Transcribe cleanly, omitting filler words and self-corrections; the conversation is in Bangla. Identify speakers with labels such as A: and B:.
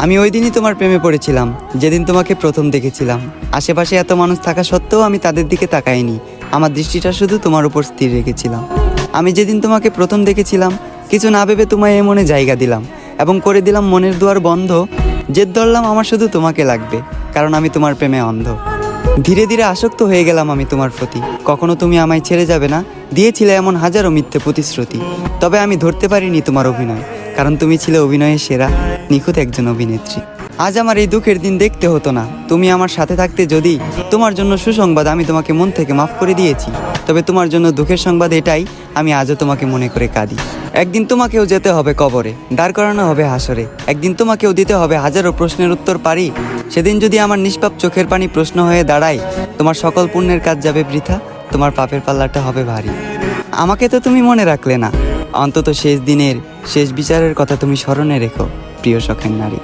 A: আমি ওই দিনই তোমার প্রেমে পড়েছিলাম, যেদিন তোমাকে প্রথম দেখেছিলাম। আশেপাশে এত মানুষ থাকা সত্ত্বেও আমি তাদের দিকে তাকাইনি। আমার দৃষ্টিটা শুধু তোমার উপর স্থির রেখেছিলাম। আমি যেদিন তোমাকে প্রথম দেখেছিলাম, কিছু না ভেবে তোমায় এ মনে জায়গা দিলাম এবং করে দিলাম মনের দুয়ার বন্ধ। জেদ ধরলাম আমার শুধু তোমাকে লাগবে, কারণ আমি তোমার প্রেমে অন্ধ। ধীরে ধীরে আসক্ত হয়ে গেলাম আমি তোমার প্রতি। কখনো তুমি আমায় ছেড়ে যাবে না দিয়েছিলে এমন হাজারো মিথ্যে প্রতিশ্রুতি। তবে আমি ধরতে পারিনি তোমার অভিনয়, কারণ তুমি ছিলে অভিনয়ের সেরা, নিখুঁত একজন অভিনেত্রী। আজ আমার এই দুঃখের দিন দেখতে হতো না, তুমি আমার সাথে থাকতে। যদি তোমার জন্য সুসংবাদ, আমি তোমাকে মন থেকে মাফ করে দিয়েছি। তবে তোমার জন্য দুঃখের সংবাদ এটাই, আমি আজও তোমাকে মনে করে কাঁদি। একদিন তোমাকেও যেতে হবে কবরে, দাঁড় করানো হবে হাসরে। একদিন তোমাকেও দিতে হবে হাজারো প্রশ্নের উত্তর পারি। সেদিন যদি আমার নিষ্পাপ চোখের পানি প্রশ্ন হয়ে দাঁড়ায়, তোমার সকল পুণ্যের কাজ যাবে বৃথা, তোমার পাপের পাল্লাটা হবে ভারী। আমাকে তো তুমি মনে রাখলে না, অন্তত শেষ দিনের শেষ বিচারের কথা তুমি স্মরণে রেখো, প্রিয় শখের নারী।